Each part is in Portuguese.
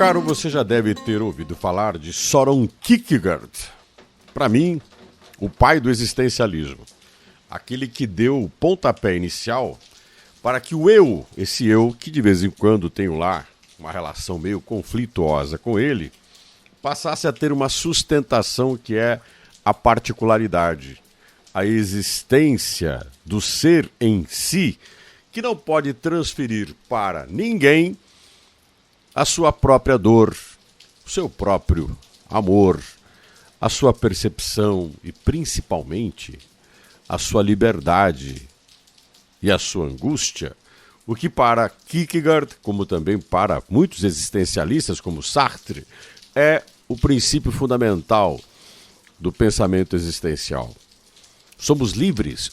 caro, você já deve ter ouvido falar de Søren Kierkegaard. Para mim, o pai do existencialismo. Aquele que deu o pontapé inicial para que o eu, esse eu que de vez em quando tenho lá uma relação meio conflituosa com ele, passasse a ter uma sustentação que é a particularidade, a existência do ser em si, que não pode transferir para ninguém a sua própria dor, o seu próprio amor, a sua percepção e, principalmente, a sua liberdade e a sua angústia, o que para Kierkegaard, como também para muitos existencialistas como Sartre, é o princípio fundamental do pensamento existencial. Somos livres,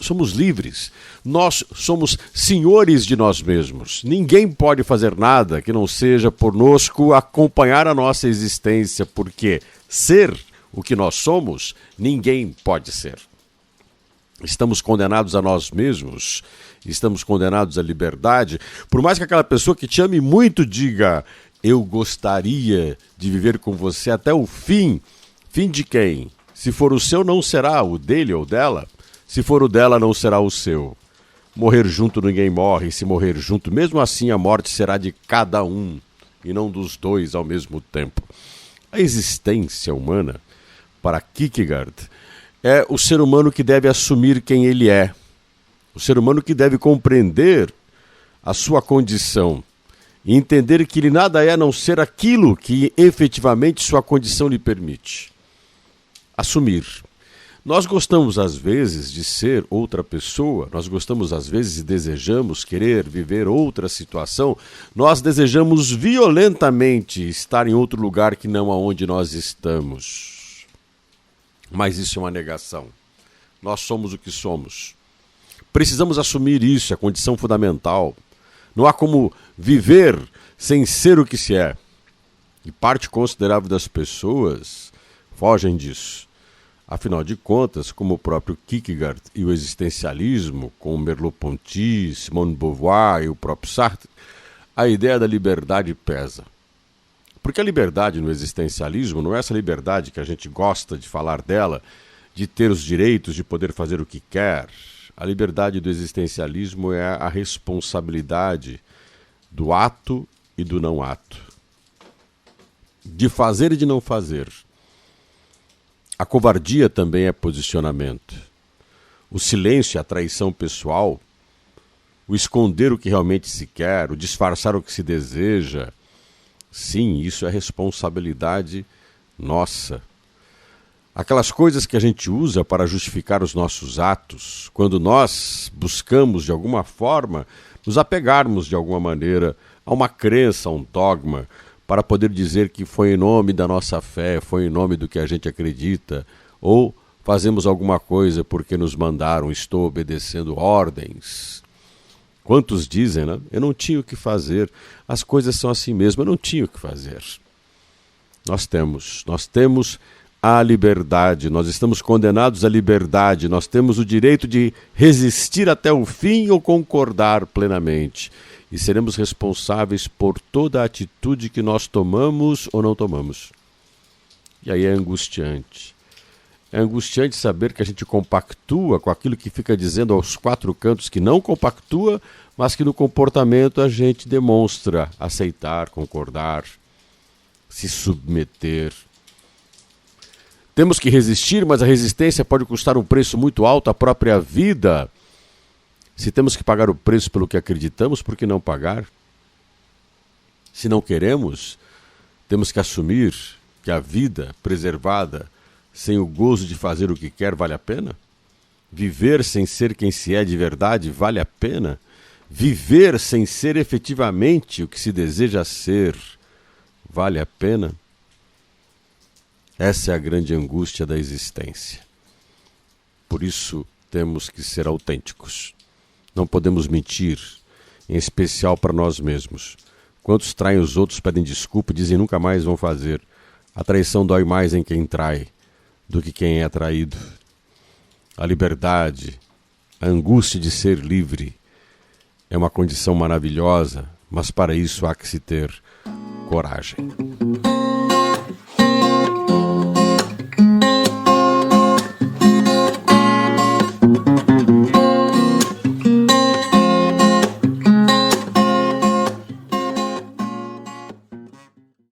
nós somos senhores de nós mesmos. Ninguém pode fazer nada que não seja conosco acompanhar a nossa existência, porque ser o que nós somos, ninguém pode ser. Estamos condenados a nós mesmos, estamos condenados à liberdade, por mais que aquela pessoa que te ame muito diga: eu gostaria de viver com você até o fim. Fim de quem? Se for o seu, não será o dele ou dela. Se for o dela, não será o seu. Morrer junto ninguém morre. Se morrer junto, mesmo assim a morte será de cada um e não dos dois ao mesmo tempo. A existência humana, para Kierkegaard, é o ser humano que deve assumir quem ele é. O ser humano que deve compreender a sua condição e entender que ele nada é a não ser aquilo que efetivamente sua condição lhe permite. Assumir. Nós gostamos às vezes de ser outra pessoa, nós gostamos às vezes e desejamos querer viver outra situação, nós desejamos violentamente estar em outro lugar que não aonde nós estamos. Mas isso é uma negação. Nós somos o que somos. Precisamos assumir isso, é a condição fundamental. Não há como viver sem ser o que se é. E parte considerável das pessoas fogem disso. Afinal de contas, como o próprio Kierkegaard e o existencialismo, com Merleau-Ponty, Simone de Beauvoir e o próprio Sartre, a ideia da liberdade pesa. Porque a liberdade no existencialismo não é essa liberdade que a gente gosta de falar dela, de ter os direitos de poder fazer o que quer. A liberdade do existencialismo é a responsabilidade do ato e do não ato. De fazer e de não fazer. A covardia também é posicionamento. O silêncio e a traição pessoal, o esconder o que realmente se quer, o disfarçar o que se deseja, sim, isso é responsabilidade nossa. Aquelas coisas que a gente usa para justificar os nossos atos, quando nós buscamos de alguma forma nos apegarmos de alguma maneira a uma crença, a um dogma, para poder dizer que foi em nome da nossa fé, foi em nome do que a gente acredita, ou fazemos alguma coisa porque nos mandaram, estou obedecendo ordens. Quantos dizem, né? Eu não tinha o que fazer, as coisas são assim mesmo, eu não tinha o que fazer. Nós temos a liberdade, nós estamos condenados à liberdade, nós temos o direito de resistir até o fim ou concordar plenamente. E seremos responsáveis por toda a atitude que nós tomamos ou não tomamos. E aí é angustiante. É angustiante saber que a gente compactua com aquilo que fica dizendo aos quatro cantos que não compactua, mas que no comportamento a gente demonstra aceitar, concordar, se submeter. Temos que resistir, mas a resistência pode custar um preço muito alto, a própria vida. Se temos que pagar o preço pelo que acreditamos, por que não pagar? Se não queremos, temos que assumir que a vida preservada, sem o gozo de fazer o que quer, vale a pena? Viver sem ser quem se é de verdade, vale a pena? Viver sem ser efetivamente o que se deseja ser, vale a pena? Essa é a grande angústia da existência. Por isso, temos que ser autênticos. Não podemos mentir, em especial para nós mesmos. Quantos traem os outros, pedem desculpa e dizem nunca mais vão fazer. A traição dói mais em quem trai do que quem é traído. A liberdade, a angústia de ser livre é uma condição maravilhosa, mas para isso há que se ter coragem.